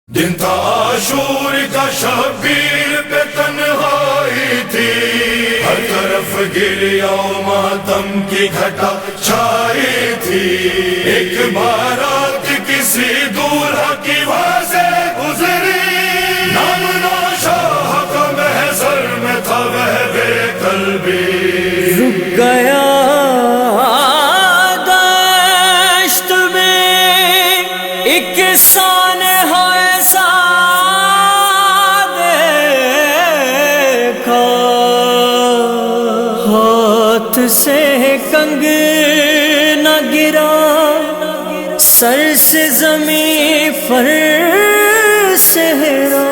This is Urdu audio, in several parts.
دن تھا عاشور کا، شبیر پہ تنہائی تھی، ہر طرف گریا و ماتم کی گھٹا چھائی تھی۔ ایک بارات کسی دولہا کی وہاں سے گزری، نام شاہ کا محضر میں تھا وہ بے قلبی۔ رک گیا دشت میں ایک سانحہ ایسا دیکھا، ہاتھ سے کنگ نہ گرا، سر سے زمین پر صحرا۔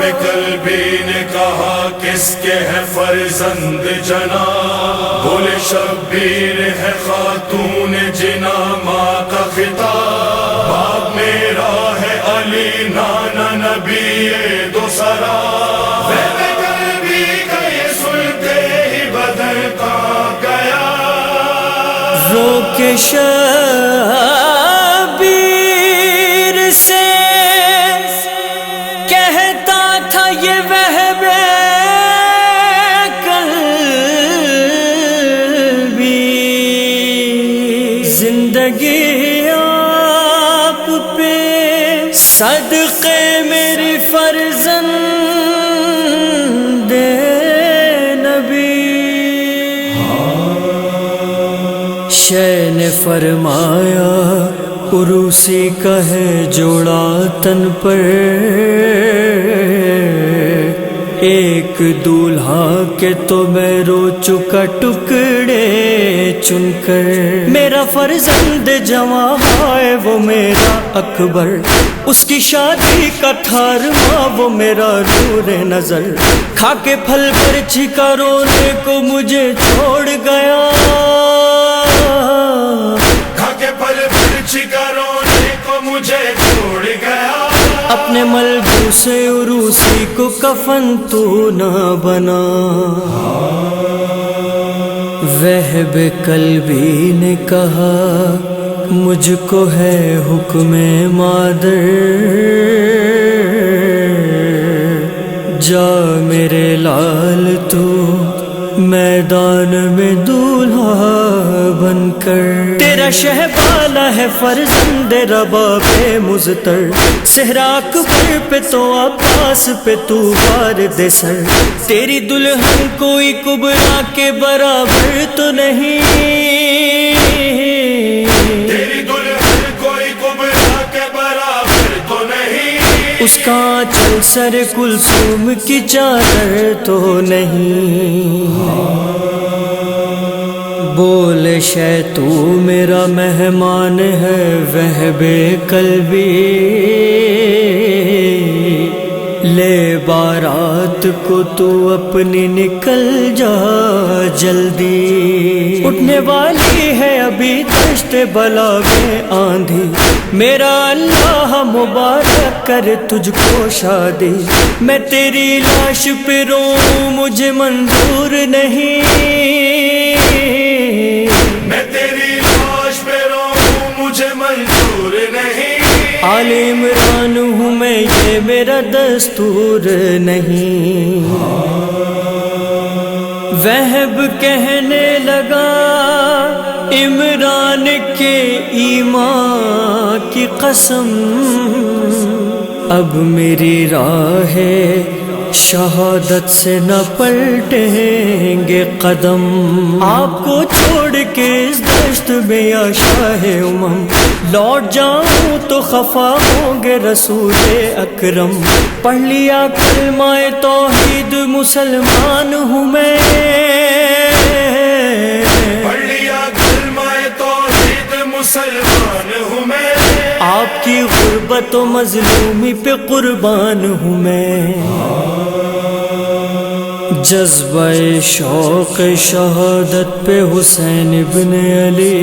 بے قلبی نے کہا کس کے ہے فرزند جنا، بولے شبیر ہے خاتون جنا، ماں کا خطاب باپ میرا ہے علی، نانا نبی دو سرا۔ بے قلبی کا یہ سنتے ہی بدن کانپ گیا، رو کے شبیر سے کہتا تھا یہ وہب قلبی، زندگی آپ پہ صدقے میری فرزند نبی۔ شے نے فرمایا عروسی کا ہے جوڑا تن پر، ایک دولہا کے تو میں رو چکا ٹکڑے چن کر۔ میرا فرزند جواں ہے وہ میرا اکبر، اس کی شادی کا تھار ماں وہ میرا نور نظر، کھا کے پھل پر چھکا رونے کو مجھے چھوڑ گیا، کھا کے پھل پر چھکا رونے کو مجھے چھوڑ گیا۔ اپنے ملبوس عروسی کو کفن تو نہ بنا۔ وہب قلبی نے کہا مجھ کو ہے حکم مادر، جا میرے لال تو میدان میں دولہا بن کر۔ تیرا شہبالہ ہے فرزند رباب مزتر، صحرا اکبر پہ تو عباس پہ تو وار دے سر، تیری دلہن کوئی کبرا کے برابر تو نہیں، تیری دلہن کوئی کبرا کے برابر تو نہیں، اس کا آنچل سر کلثوم کی چادر تو نہیں۔ بولے شے تو میرا مہمان ہے وہب قلبی، لے بارات کو تو اپنی نکل جا جلدی، اٹھنے والی ہے ابھی دشت بلا میں آندھی، میرا اللہ مبارک کر تجھ کو شادی، میں تیری لاش پہ روں مجھے منظور نہیں، میں تیری لاش پہ روں مجھے منظور نہیں، آل عمران ہوں میں یہ میرا دستور نہیں۔ وہب کہنے لگا عمران کے ایمان کی قسم، اب میری راہ شہادت سے نہ پلٹیں گے قدم، آپ کو چھوڑ کے اس دشت میں یا شاہ امم، لوٹ جاؤں تو خفا ہوں گے رسول اکرم، پڑھ لیا کلمہ توحید مسلمان ہوں میں، پڑھ لیا کلمہ توحید مسلمان ہوں میں، آپ کی غربت و مظلومی پہ قربان ہوں میں۔ جذبہ شوق شہادت پہ حسین ابن علی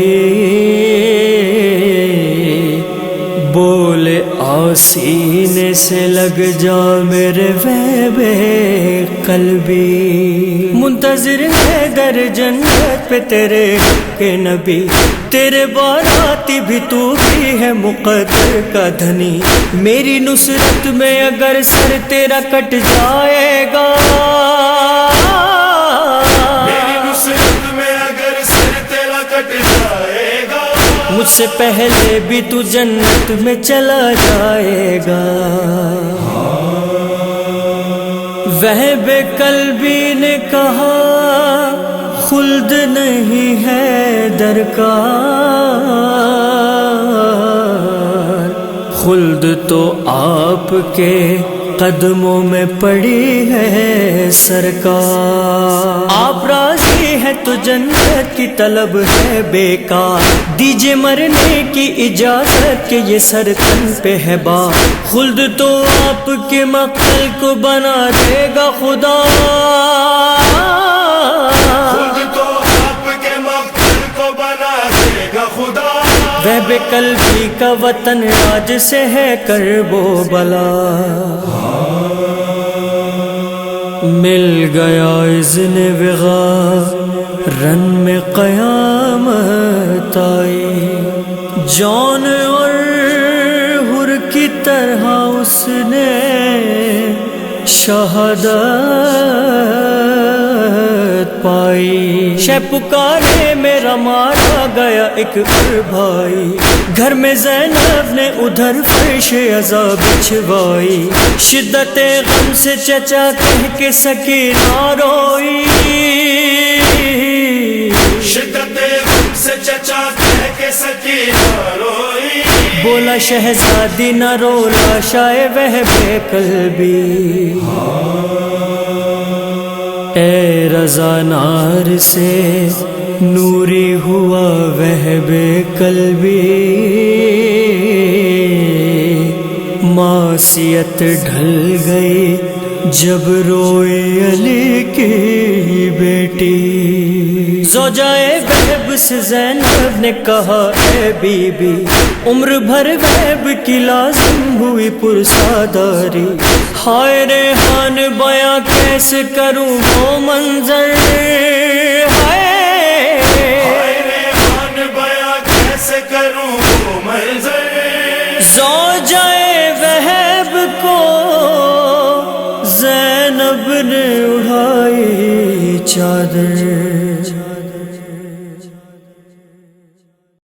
بولے آسینے سے لگ جا میرے وہب قلبی، منتظر ہے در جنت پہ تیرے کے نبی، تیرے باراتی بھی تو بھی ہے مقدر کا دھنی، میری نصرت میں اگر سر تیرا کٹ جائے گا، میری نصرت میں اگر سر تیرا کٹ جائے گا، مجھ سے پہلے بھی تو جنت میں چلا جائے گا۔ وہب قلبی نے کہا خلد نہیں ہے درکار، خلد تو آپ کے قدموں میں پڑی ہے سرکار۔ آپ راضی ہے تو جنت کی طلب ہے بیکار، دیجئے مرنے کی اجازت کہ یہ سر تن پہ ہے بار، خلد تو آپ کے مقتل کو بنا دے گا خدا، خود تو آپ کے مقتل کو بنا دے گا خدا۔ وہب قلبی کا وطن آج سے ہے کرب و بلا، مل گیا اذن وغا رن میں قیامت آئی، جان اور حر کی طرح اس نے شہادت پائی، شہ پکارے میرا مارا گیا ایک اور بھائی، گھر میں زینب نے ادھر فرش عزا بچھوائی، شدت غم سے چچا کہہ کے سکینہ روئی، شدت غم سے چچا کہہ کے سکینہ روئی، بولا شہزادی نہ رو لاشائے وہب قلبی، اے رضا نار سے نوری ہوا وہب قلبی، معصیت ڈھل گئی جب روئی علی کی بیٹی، زوجائے وہب سے زینب نے کہا اے بی بی، عمر بھر وہب کی لازم ہوئی پرساداری، ہائے ریحان بیاں کیسے کروں وہ منظر، ہائے ریحان بیاں کیسے کروں وہ منظر، زوجائے وہب کو زینب نے اڑائی چادر،